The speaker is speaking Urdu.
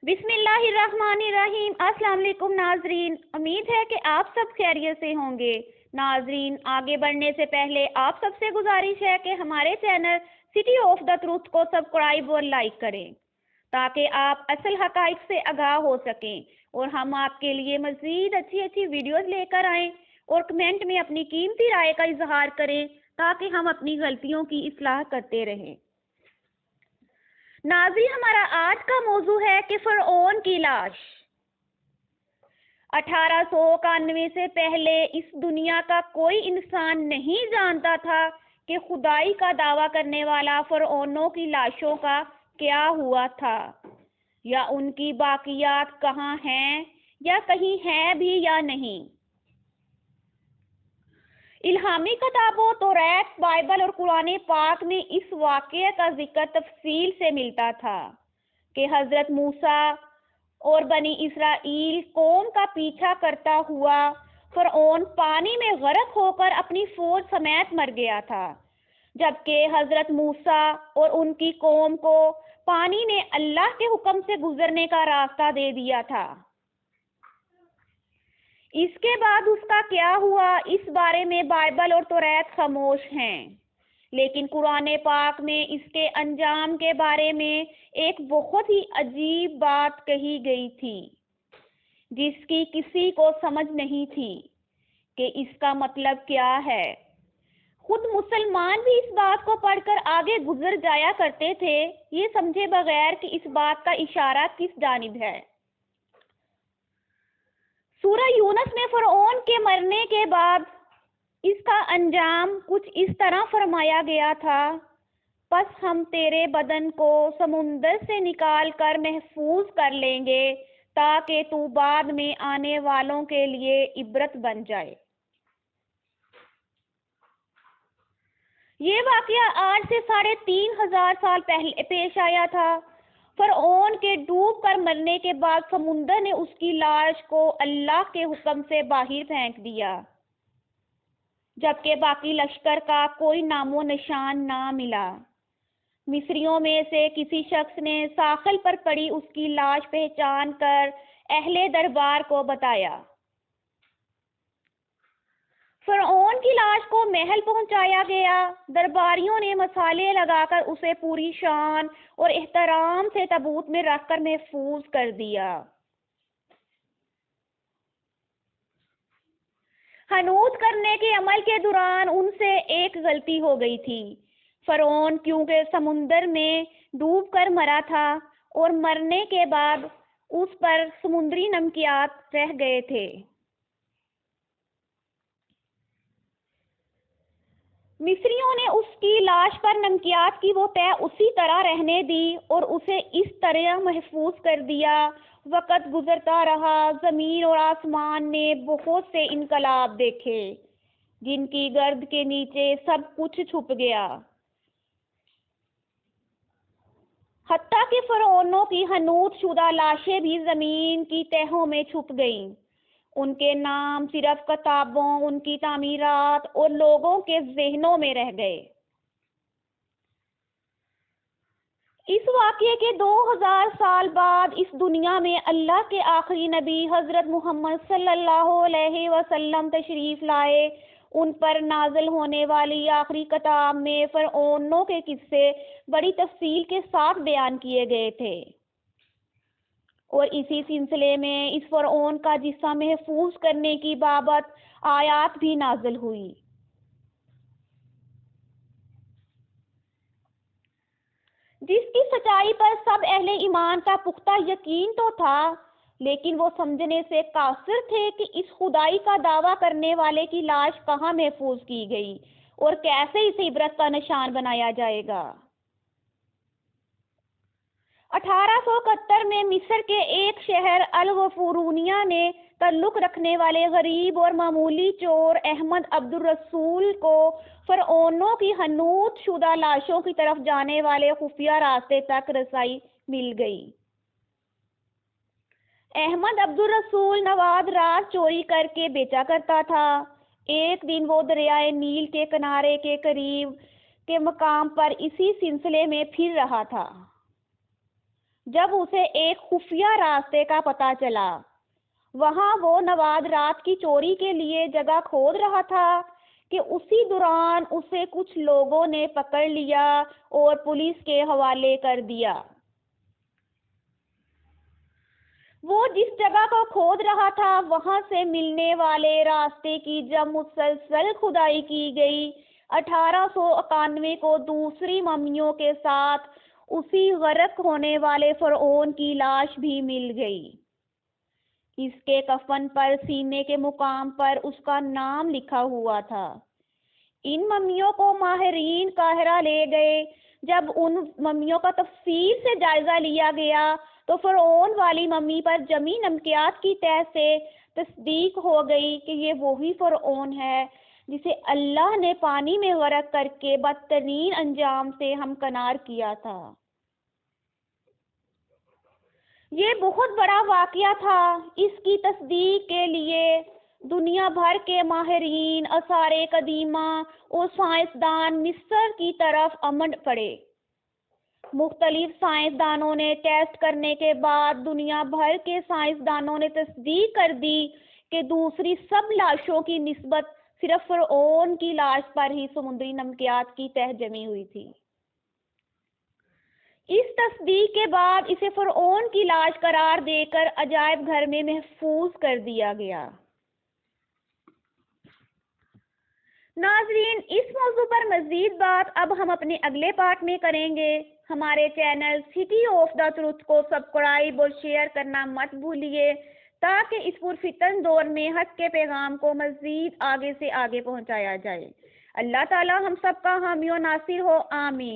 بسم اللہ الرحمن الرحیم۔ السلام علیکم ناظرین، امید ہے کہ آپ سب خیریت سے ہوں گے۔ ناظرین، آگے بڑھنے سے پہلے آپ سب سے گزارش ہے کہ ہمارے channel city of the truth کو سبسکرائب اور لائک کریں تاکہ آپ اصل حقائق سے آگاہ ہو سکیں اور ہم آپ کے لیے مزید اچھی ویڈیوز لے کر آئیں اور کمنٹ میں اپنی قیمتی رائے کا اظہار کریں تاکہ ہم اپنی غلطیوں کی اصلاح کرتے رہیں۔ ناظرین، ہمارا آج کا موضوع ہے کہ فرعون کی لاش۔ 1891 سے پہلے اس دنیا کا کوئی انسان نہیں جانتا تھا کہ خدائی کا دعویٰ کرنے والا فرعونوں کی لاشوں کا کیا ہوا تھا، یا ان کی باقیات کہاں ہیں، یا کہیں ہیں بھی یا نہیں۔ الہامی کتابوں توریت، بائبل اور قرآن پاک میں اس واقعے کا ذکر تفصیل سے ملتا تھا کہ حضرت موسیٰ اور بنی اسرائیل قوم کا پیچھا کرتا ہوا فرعون پانی میں غرق ہو کر اپنی فوج سمیت مر گیا تھا، جبکہ حضرت موسیٰ اور ان کی قوم کو پانی نے اللہ کے حکم سے گزرنے کا راستہ دے دیا تھا۔ اس کے بعد اس کا کیا ہوا، اس بارے میں بائبل اور توریت خاموش ہیں، لیکن قرآن پاک میں اس کے انجام کے بارے میں ایک بہت ہی عجیب بات کہی گئی تھی جس کی کسی کو سمجھ نہیں تھی کہ اس کا مطلب کیا ہے۔ خود مسلمان بھی اس بات کو پڑھ کر آگے گزر جایا کرتے تھے، یہ سمجھے بغیر کہ اس بات کا اشارہ کس جانب ہے۔ سورہ یونس میں فرعون کے مرنے کے بعد اس کا انجام کچھ اس طرح فرمایا گیا تھا: پس ہم تیرے بدن کو سمندر سے نکال کر محفوظ کر لیں گے تاکہ تو بعد میں آنے والوں کے لیے عبرت بن جائے۔ یہ واقعہ آج سے 3500 سال پہلے پیش آیا تھا۔ فرعون کے ڈوب کر مرنے کے بعد سمندر نے اس کی لاش کو اللہ کے حکم سے باہر پھینک دیا، جبکہ باقی لشکر کا کوئی نام و نشان نہ ملا۔ مصریوں میں سے کسی شخص نے ساحل پر پڑی اس کی لاش پہچان کر اہل دربار کو بتایا۔ فرعون کی لاش کو محل پہنچایا گیا۔ درباریوں نے مصالے لگا کر اسے پوری شان اور احترام سے تابوت میں رکھ کر محفوظ کر دیا۔ حنوط کرنے کے عمل کے دوران ان سے ایک غلطی ہو گئی تھی۔ فرعون کیونکہ سمندر میں ڈوب کر مرا تھا اور مرنے کے بعد اس پر سمندری نمکیات رہ گئے تھے، مصریوں نے اس کی لاش پر نمکیات کی وہ تہ اسی طرح رہنے دی اور اسے اس طرح محفوظ کر دیا۔ وقت گزرتا رہا، زمین اور آسمان نے بہت سے انقلاب دیکھے جن کی گرد کے نیچے سب کچھ چھپ گیا، حتیٰ کہ فرعونوں کی حنوط شدہ لاشیں بھی زمین کی تہوں میں چھپ گئیں۔ ان کے نام صرف کتابوں، ان کی تعمیرات اور لوگوں کے ذہنوں میں رہ گئے۔ اس واقعے کے 2000 سال بعد اس دنیا میں اللہ کے آخری نبی حضرت محمد صلی اللہ علیہ وسلم تشریف لائے۔ ان پر نازل ہونے والی آخری کتاب میں فرعونوں کے قصے بڑی تفصیل کے ساتھ بیان کیے گئے تھے، اور اسی سلسلے میں اس فرعون کا جثہ محفوظ کرنے کی بابت آیات بھی نازل ہوئی۔ جس کی سچائی پر سب اہل ایمان کا پختہ یقین تو تھا، لیکن وہ سمجھنے سے قاصر تھے کہ اس خدائی کا دعویٰ کرنے والے کی لاش کہاں محفوظ کی گئی اور کیسے اسے عبرت کا نشان بنایا جائے گا۔ 1871 میں مصر کے ایک شہر الغفورونیہ نے تعلق رکھنے والے غریب اور معمولی چور احمد عبد الرسول کو فرعونوں کی حنوط شدہ لاشوں کی طرف جانے والے خفیہ راستے تک رسائی مل گئی۔ احمد عبد الرسول نواد رات چوری کر کے بیچا کرتا تھا۔ ایک دن وہ دریائے نیل کے کنارے کے قریب کے مقام پر اسی سلسلے میں پھر رہا تھا۔ جب اسے ایک خفیہ راستے کا پتہ چلا۔ وہاں وہ نواد رات کی چوری کے لیے جگہ کھود رہا تھا کہ اسی دوران اسے کچھ لوگوں نے پکڑ لیا اور پولیس کے حوالے کر دیا۔ وہ جس جگہ کو کھود رہا تھا وہاں سے ملنے والے راستے کی جب مسلسل کھدائی کی گئی، 1891 کو دوسری ممیوں کے ساتھ اسی غرق ہونے والے فرعون کی لاش بھی مل گئی۔ اس کے کفن پر سینے کے مقام پر اس کا نام لکھا ہوا تھا۔ ان ممیوں کو ماہرین قاہرہ لے گئے۔ جب ان ممیوں کا تفصیل سے جائزہ لیا گیا تو فرعون والی ممی پر جمی نمکیات کی تہ سے تصدیق ہو گئی کہ یہ وہی فرعون ہے جسے اللہ نے پانی میں غرق کر کے بدترین انجام سے ہمکنار کیا تھا۔ یہ بہت بڑا واقعہ تھا۔ اس کی تصدیق کے لیے دنیا بھر کے ماہرین آثار قدیمہ اور سائنسدان مصر کی طرف امڈ پڑے۔ مختلف سائنسدانوں نے ٹیسٹ کرنے کے بعد دنیا بھر کے سائنسدانوں نے تصدیق کر دی کہ دوسری سب لاشوں کی نسبت صرف فرعون کی لاش پر ہی سمندری نمکیات کی تہ جمی ہوئی تھی۔ اس تصدیق کے بعد اسے فرعون کی لاش قرار دے کر عجائب گھر میں محفوظ کر دیا گیا۔ ناظرین، اس موضوع پر مزید بات اب ہم اپنے اگلے پارٹ میں کریں گے۔ ہمارے channel city of the truth کو سبسکرائب اور شیئر کرنا مت بھولیے تاکہ اس پرفتن دور میں حق کے پیغام کو مزید آگے سے آگے پہنچایا جائے۔ اللہ تعالی ہم سب کا حامی و ناصر ہو، آمین۔